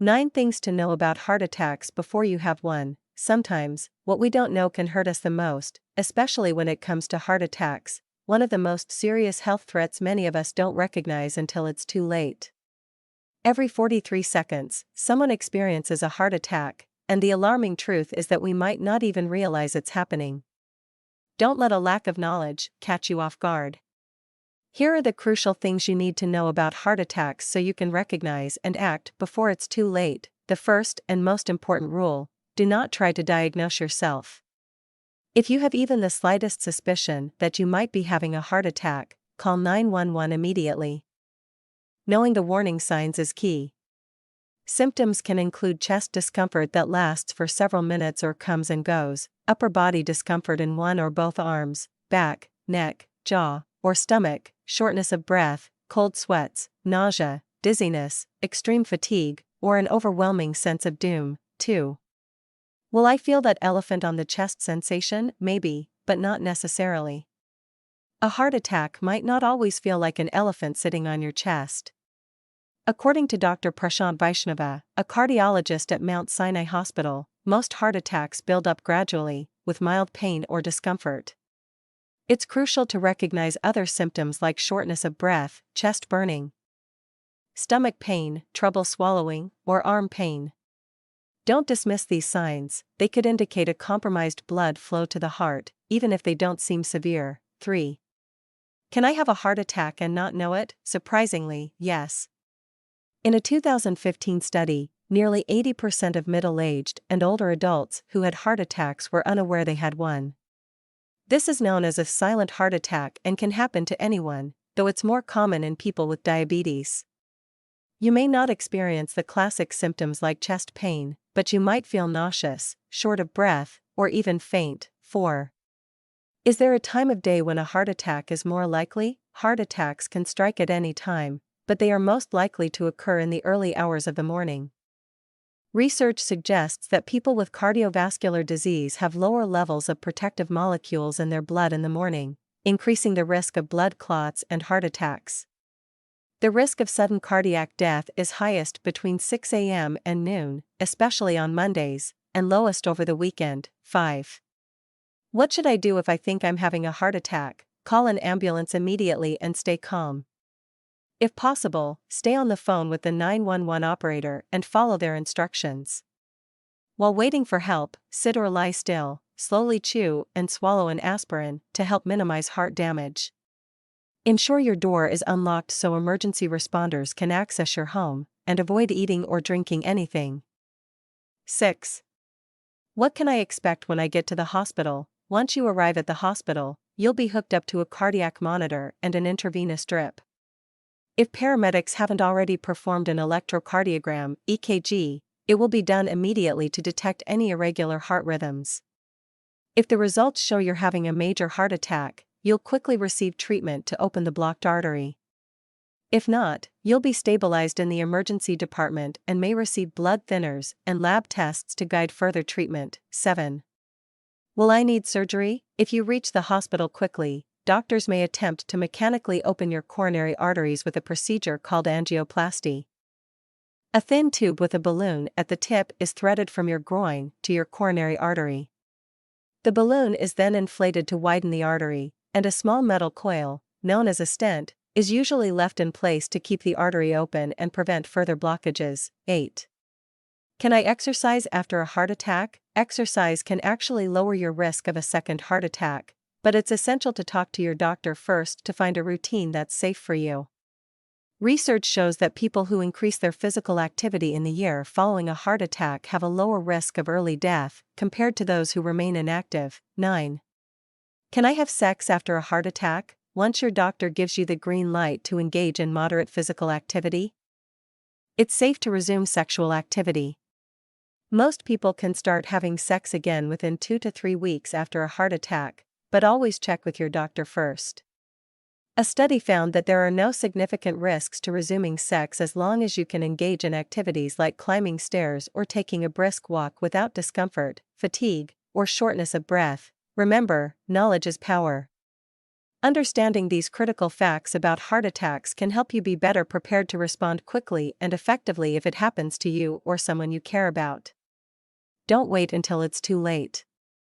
9 things to know about heart attacks before you have one. Sometimes, what we don't know can hurt us the most, especially when it comes to heart attacks, one of the most serious health threats many of us don't recognize until it's too late. Every 43 seconds, someone experiences a heart attack, and the alarming truth is that we might not even realize it's happening. Don't let a lack of knowledge catch you off guard. Here are the crucial things you need to know about heart attacks so you can recognize and act before it's too late. The first and most important rule: do not try to diagnose yourself. If you have even the slightest suspicion that you might be having a heart attack, call 911 immediately. Knowing the warning signs is key. Symptoms can include chest discomfort that lasts for several minutes or comes and goes, upper body discomfort in one or both arms, back, neck, jaw, or stomach, shortness of breath, cold sweats, nausea, dizziness, extreme fatigue, or an overwhelming sense of doom. 2. Will I feel that elephant on the chest sensation? Maybe, but not necessarily. A heart attack might not always feel like an elephant sitting on your chest. According to Dr. Prashant Vaishnava, a cardiologist at Mount Sinai Hospital, most heart attacks build up gradually, with mild pain or discomfort. It's crucial to recognize other symptoms like shortness of breath, chest burning, stomach pain, trouble swallowing, or arm pain. Don't dismiss these signs; they could indicate a compromised blood flow to the heart, even if they don't seem severe. 3. Can I have a heart attack and not know it? Surprisingly, yes. In a 2015 study, nearly 80% of middle-aged and older adults who had heart attacks were unaware they had one. This is known as a silent heart attack and can happen to anyone, though it's more common in people with diabetes. You may not experience the classic symptoms like chest pain, but you might feel nauseous, short of breath, or even faint. 4. Is there a time of day when a heart attack is more likely? Heart attacks can strike at any time, but they are most likely to occur in the early hours of the morning. Research suggests that people with cardiovascular disease have lower levels of protective molecules in their blood in the morning, increasing the risk of blood clots and heart attacks. The risk of sudden cardiac death is highest between 6 a.m. and noon, especially on Mondays, and lowest over the weekend. 5. What should I do if I think I'm having a heart attack? Call an ambulance immediately and stay calm. If possible, stay on the phone with the 911 operator and follow their instructions. While waiting for help, sit or lie still, slowly chew and swallow an aspirin to help minimize heart damage. Ensure your door is unlocked so emergency responders can access your home, and avoid eating or drinking anything. 6. What can I expect when I get to the hospital? Once you arrive at the hospital, you'll be hooked up to a cardiac monitor and an intravenous drip. If paramedics haven't already performed an electrocardiogram (EKG), it will be done immediately to detect any irregular heart rhythms. If the results show you're having a major heart attack, you'll quickly receive treatment to open the blocked artery. If not, you'll be stabilized in the emergency department and may receive blood thinners and lab tests to guide further treatment. 7. Will I need surgery? If you reach the hospital quickly, doctors may attempt to mechanically open your coronary arteries with a procedure called angioplasty. A thin tube with a balloon at the tip is threaded from your groin to your coronary artery. The balloon is then inflated to widen the artery, and a small metal coil, known as a stent, is usually left in place to keep the artery open and prevent further blockages. 8. Can I exercise after a heart attack? Exercise can actually lower your risk of a second heart attack, but it's essential to talk to your doctor first to find a routine that's safe for you. Research shows that people who increase their physical activity in the year following a heart attack have a lower risk of early death compared to those who remain inactive. 9. Can I have sex after a heart attack? Once your doctor gives you the green light to engage in moderate physical activity, it's safe to resume sexual activity. Most people can start having sex again within 2 to 3 weeks after a heart attack, but always check with your doctor first. A study found that there are no significant risks to resuming sex as long as you can engage in activities like climbing stairs or taking a brisk walk without discomfort, fatigue, or shortness of breath. Remember, knowledge is power. Understanding these critical facts about heart attacks can help you be better prepared to respond quickly and effectively if it happens to you or someone you care about. Don't wait until it's too late.